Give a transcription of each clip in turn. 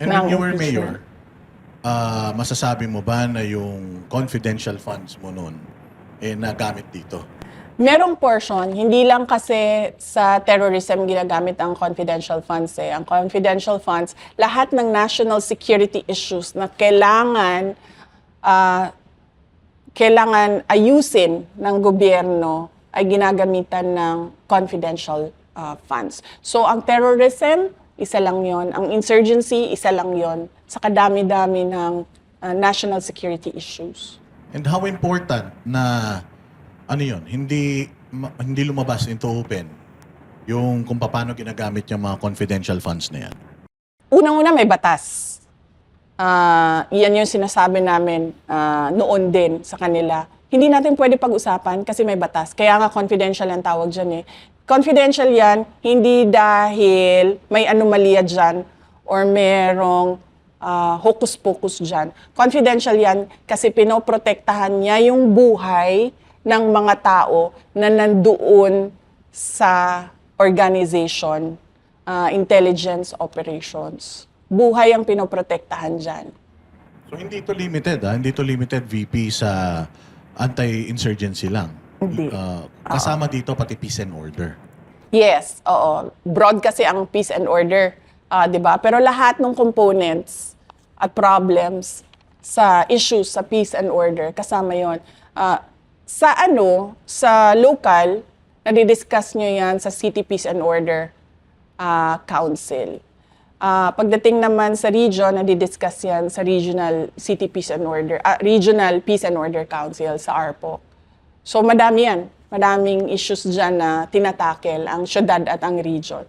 And ng when you were impeachment. mayor, masasabi mo ba na yung confidential funds mo noon nagamit dito? Merong portion, hindi lang kasi sa terrorism ginagamit ang confidential funds eh. Ang confidential funds, lahat ng national security issues na kailangan ayusin ng gobyerno ay ginagamitan ng confidential funds. So ang terrorism, isa lang yon. Ang insurgency, isa lang yon. Sa kadami-dami ng national security issues. And how important na hindi lumabas into open yung kung paano ginagamit yung mga confidential funds na yan? Unang-una may batas. Yan yung sinasabi namin noon din sa kanila. Hindi natin pwede pag-usapan kasi may batas. Kaya nga confidential ang tawag dyan eh. Confidential yan, hindi dahil may anomalya dyan or merong hocus-pocus dyan. Confidential yan kasi pinoprotektahan niya yung buhay ng mga tao na nandoon sa organization, intelligence operations. Buhay ang pinoprotektahan dyan. So hindi ito limited, hindi ito limited VP sa anti-insurgency lang. Hindi. Kasama dito pati peace and order. Yes, oo. Broad kasi ang peace and order, 'di ba? Pero lahat ng components at problems sa issues sa peace and order kasama 'yon. Sa local, nadidiscuss nyo yan sa City Peace and Order Council. Pagdating naman sa region, nadidiscuss yan sa Regional Regional Peace and Order Council sa ARPO. So madami yan. Madaming issues dyan na tinatakel ang syudad at ang region.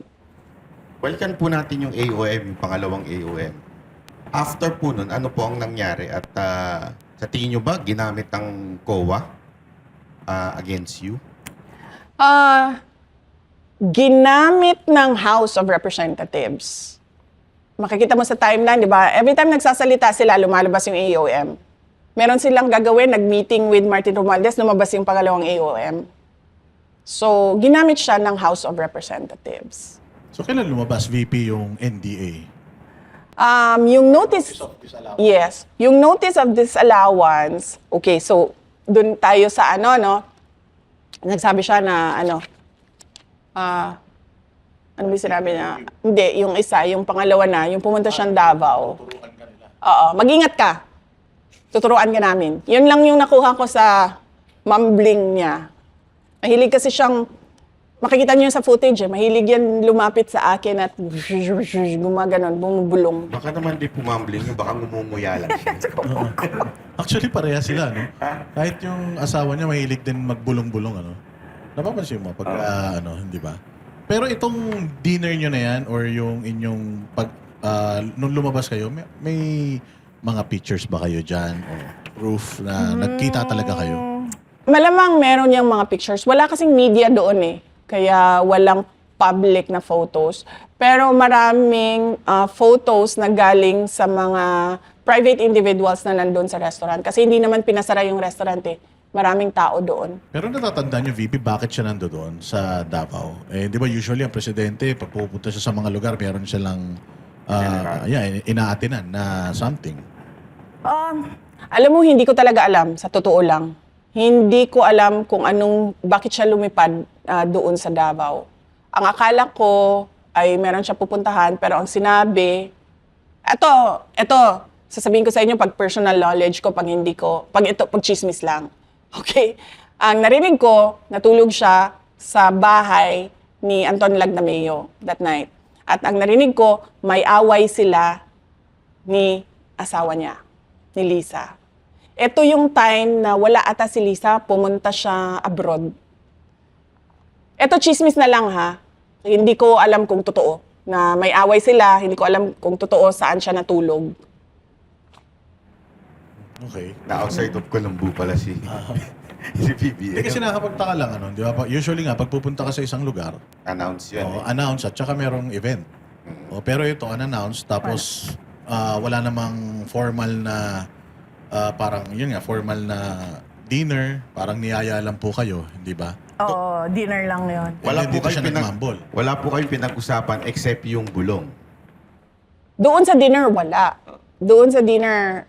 Welcome po natin yung AOM, yung pangalawang AOM. After po nun, ano po ang nangyari? At sa tingin nyo ba, ginamit ang COA against you? Ginamit ng House of Representatives. Makikita mo sa timeline, di ba? Every time nagsasalita sila, lumalabas yung AOM. Meron silang gagawin, nag-meeting with Martin Romualdez, lumabas yung pangalawang AOM. So, ginamit siya ng House of Representatives. So kailan lumabas VP yung NDA? Yung notice, yes, yung notice of disallowance, okay, so, dun tayo sa nagsabi siya na ano ba sinabi niya? Hindi, yung isa, yung pangalawa na, yung pumunta siyang Davao. Oo, mag-ingat ka. Tuturuan ka namin. Yun lang yung nakuha ko sa mumbling niya. Mahilig kasi siyang, makikita niyo sa footage mahilig yan lumapit sa akin at gumaganon, bumubulong. Baka naman di pumambling yung baka ngumumuya lang siya. Actually, pareha sila, no? Kahit yung asawa niya mahilig din magbulong-bulong, Napapansin mo pag, hindi ba? Pero itong dinner nyo na yan or yung inyong nung lumabas kayo, may mga pictures ba kayo dyan o proof na nagkita talaga kayo? Malamang meron yung mga pictures. Wala kasing media doon kaya walang public na photos. Pero maraming photos na galing sa mga private individuals na nandun sa restaurant. Kasi hindi naman pinasara yung restaurant Maraming tao doon. Pero natatandaan niyo, VP, bakit siya nandoon sa Davao? Di ba usually ang presidente, pag pupunta siya sa mga lugar, meron silang inaatinan na something. Alam mo, hindi ko talaga alam, sa totoo lang. Hindi ko alam kung bakit siya lumipad doon sa Davao. Ang akala ko ay meron siya pupuntahan, pero ang sinabi, eto, sasabihin ko sa inyo pag personal knowledge ko, pag chismis lang. Okay? Ang narinig ko, natulog siya sa bahay ni Anton Lagdameo that night. At ang narinig ko, may away sila ni asawa niya, ni Lisa. Ito yung time na wala ata si Lisa, pumunta siya abroad. Ito chismis na lang Hindi ko alam kung totoo. Na may away sila, hindi ko alam kung totoo saan siya natulog. Okay. Na-outside of Colombo pala si PBM. Kasi nakapagtaka lang, di ba? Usually nga, pag pupunta ka sa isang lugar, Announce yan. announce at saka merong event. Pero ito, unannounced, tapos wala namang formal na, formal na dinner, parang niyaya lang po kayo, hindi ba? Oo, dinner lang yun. Wala po siya nagmambol. Wala po kayong pinag-usapan except yung bulong. Doon sa dinner, wala. Doon sa dinner,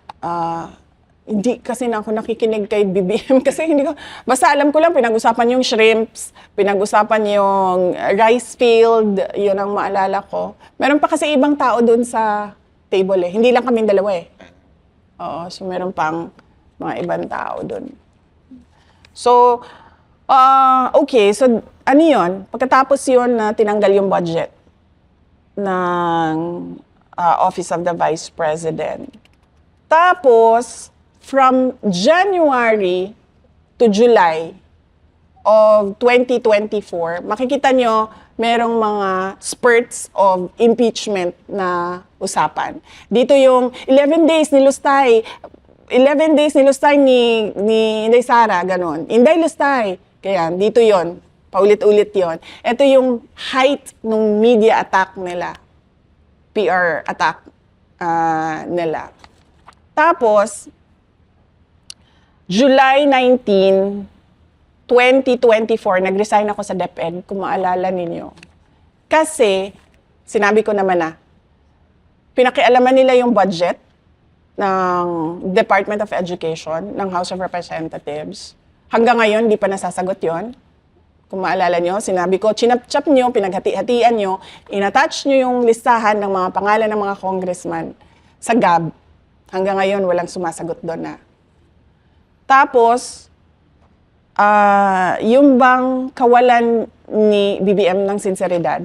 hindi kasi na ako nakikinig kay BBM kasi hindi ko, basta alam ko lang pinag-usapan yung shrimps, pinag-usapan yung rice field, yun ang maalala ko. Meron pa kasi ibang tao doon sa table eh. Hindi lang kaming dalawa eh. Oo, so meron pang mga ibang tao doon. So, okay, so ano yun? Pagkatapos yun na tinanggal yung budget ng Office of the Vice President. Tapos, from January to July of 2024, makikita nyo merong mga spurts of impeachment na usapan. Dito yung 11 days ni Lustay, 11 days ni Lustay ni Inday Sara, ganon. Inday Lustay, kaya dito yon, paulit-ulit yon. Ito yung height ng media attack nila, PR attack nila. Tapos, July 19, 2024, nag-resign ako sa DepEd, kung maalala ninyo. Kasi, sinabi ko naman na, pinakialaman nila yung budget ng Department of Education, ng House of Representatives. Hanggang ngayon, di pa nasasagot yon. Kung maalala nyo, sinabi ko, chinap-chap nyo, pinaghati-hatian nyo, inattach nyo yung listahan ng mga pangalan ng mga congressman sa GAB. Hanggang ngayon, walang sumasagot doon na. Tapos, yung bang kawalan ni BBM ng sinseridad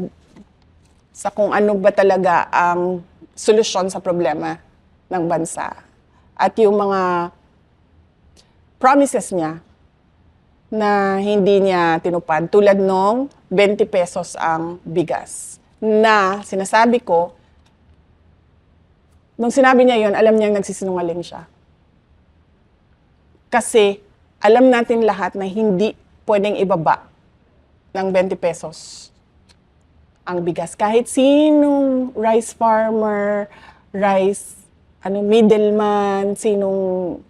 sa kung ano ba talaga ang solusyon sa problema ng bansa at yung mga promises niya na hindi niya tinupad tulad nung 20 pesos ang bigas na sinasabi ko nung sinabi niya yon, alam niyang nagsisinungaling siya. Kasi alam natin lahat na hindi pwedeng ibaba ng 20 pesos ang bigas. Kahit sinong rice farmer, middleman, sinong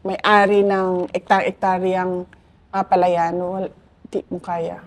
may-ari ng ektar-ektaryang palayan, di mo kaya.